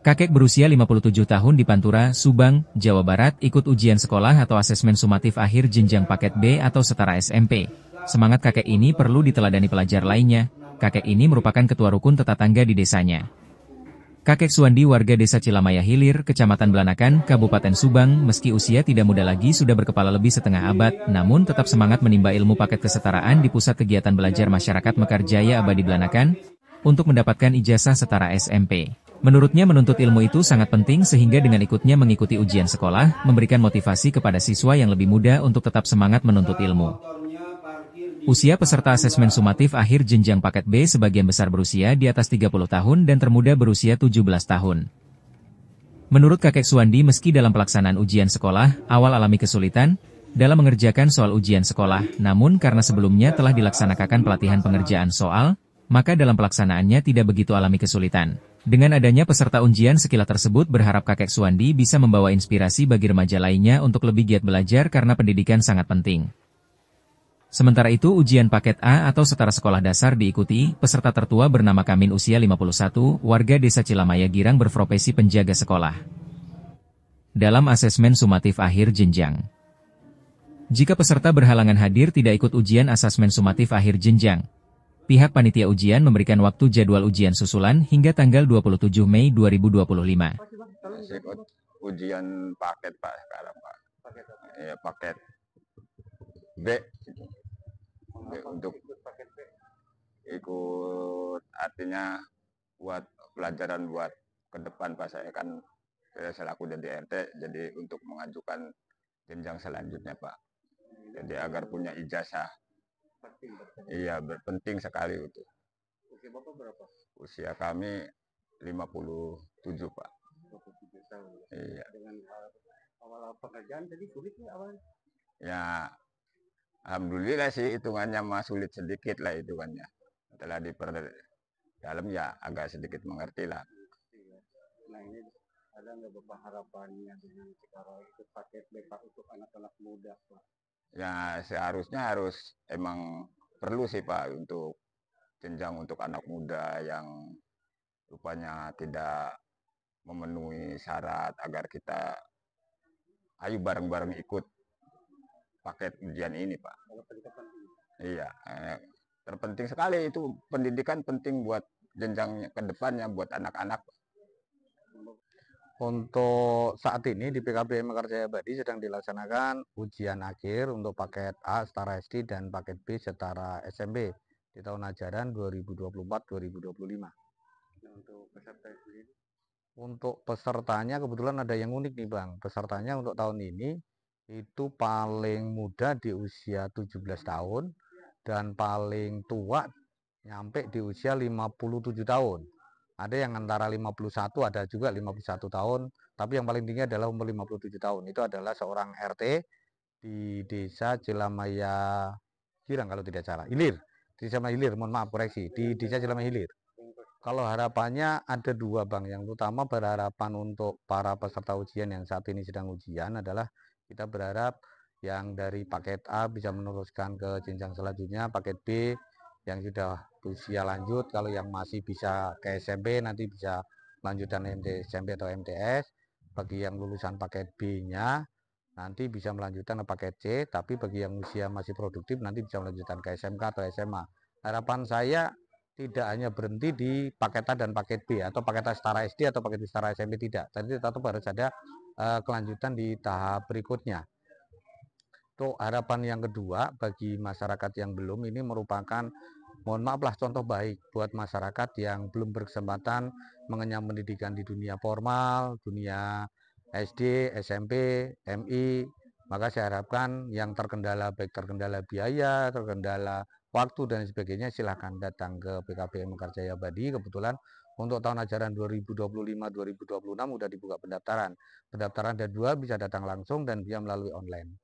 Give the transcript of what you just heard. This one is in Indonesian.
Kakek berusia 57 tahun di Pantura, Subang, Jawa Barat ikut ujian sekolah atau asesmen sumatif akhir jenjang paket B atau setara SMP. Semangat kakek ini perlu diteladani pelajar lainnya. Kakek ini merupakan ketua rukun tetangga di desanya. Kakek Suwandi warga desa Cilamaya Hilir, Kecamatan Belanakan, Kabupaten Subang, meski usia tidak muda lagi sudah berkepala lebih setengah abad, namun tetap semangat menimba ilmu paket kesetaraan di Pusat Kegiatan Belajar Masyarakat Mekarjaya Abadi Belanakan, untuk mendapatkan ijazah setara SMP. Menurutnya menuntut ilmu itu sangat penting sehingga dengan ikutnya mengikuti ujian sekolah, memberikan motivasi kepada siswa yang lebih muda untuk tetap semangat menuntut ilmu. Usia peserta asesmen sumatif akhir jenjang paket B sebagian besar berusia di atas 30 tahun dan termuda berusia 17 tahun. Menurut kakek Suwandi meski dalam pelaksanaan ujian sekolah, awal alami kesulitan dalam mengerjakan soal ujian sekolah, namun karena sebelumnya telah dilaksanakan pelatihan pengerjaan soal, maka dalam pelaksanaannya tidak begitu alami kesulitan. Dengan adanya peserta ujian sekilas tersebut berharap kakek Suwandi bisa membawa inspirasi bagi remaja lainnya untuk lebih giat belajar karena pendidikan sangat penting. Sementara itu ujian paket A atau setara sekolah dasar diikuti, peserta tertua bernama Kamin usia 51, warga desa Cilamaya Girang berprofesi penjaga sekolah. Dalam asesmen sumatif akhir jenjang. Jika peserta berhalangan hadir tidak ikut ujian asesmen sumatif akhir jenjang, pihak panitia ujian memberikan waktu jadwal ujian susulan hingga tanggal 27 Mei 2025. Ikut ujian paket Pak sekarang Pak. Ya, paket B. Untuk ikut artinya buat pelajaran buat ke depan Pak, saya kan selaku jadi RT, jadi untuk mengajukan jenjang selanjutnya Pak. Jadi agar punya ijazah. Iya, berpenting sekali itu. Usia Bapak berapa? Usia kami 57 Pak. 57 tahun. Iya. Dengan awal pekerjaan tadi sulit nih awalnya? Ya, alhamdulillah sih hitungannya mah sulit sedikit lah hitungannya. Setelah dalam ya agak sedikit mengerti lah. Nah ini ada nggak Bapak harapannya dengan sekarang ikut paket B Pak untuk anak-anak muda Pak? Ya seharusnya harus emang perlu sih Pak untuk jenjang untuk anak muda yang rupanya tidak memenuhi syarat agar kita ayo bareng-bareng ikut paket ujian ini Pak. Iya, terpenting sekali itu pendidikan penting buat jenjang ke depannya buat anak-anak. Untuk saat ini di PKBM Mekarjaya Abadi sedang dilaksanakan ujian akhir untuk paket A setara SD dan paket B setara SMP di tahun ajaran 2024-2025. Untuk peserta sendiri? Untuk pesertanya kebetulan ada yang unik nih Bang. Pesertanya untuk tahun ini itu paling muda di usia 17 tahun dan paling tua nyampe di usia 57 tahun. Ada yang antara 51, ada juga 51 tahun, tapi yang paling tinggi adalah umur 57 tahun. Itu adalah seorang RT di desa Cilamaya Girang kalau tidak salah. Hilir, di desa Hilir, mohon maaf koreksi, di desa Cilamaya Hilir. Kalau harapannya ada dua Bang. Yang utama berharapan untuk para peserta ujian yang saat ini sedang ujian adalah kita berharap yang dari paket A bisa meneruskan ke jenjang selanjutnya, paket B yang sudah usia lanjut, kalau yang masih bisa ke SMP nanti bisa lanjutan SMP atau MTS. Bagi yang lulusan paket B-nya nanti bisa melanjutkan ke paket C, tapi bagi yang usia masih produktif nanti bisa melanjutkan ke SMK atau SMA. Harapan saya tidak hanya berhenti di paket A dan paket B atau paket A setara SD atau paket B setara SMP, tidak. Tapi tetap harus ada kelanjutan di tahap berikutnya. Untuk harapan yang kedua bagi masyarakat yang belum, ini merupakan mohon maaf lah contoh baik buat masyarakat yang belum berkesempatan mengenyam pendidikan di dunia formal, dunia SD, SMP, MI. Maka saya harapkan yang terkendala, baik terkendala biaya, terkendala waktu dan sebagainya, silahkan datang ke PKBM Mekarjaya Abadi. Kebetulan untuk tahun ajaran 2025-2026 sudah dibuka pendaftaran. Pendaftaran ada 2, bisa datang langsung dan bisa melalui online.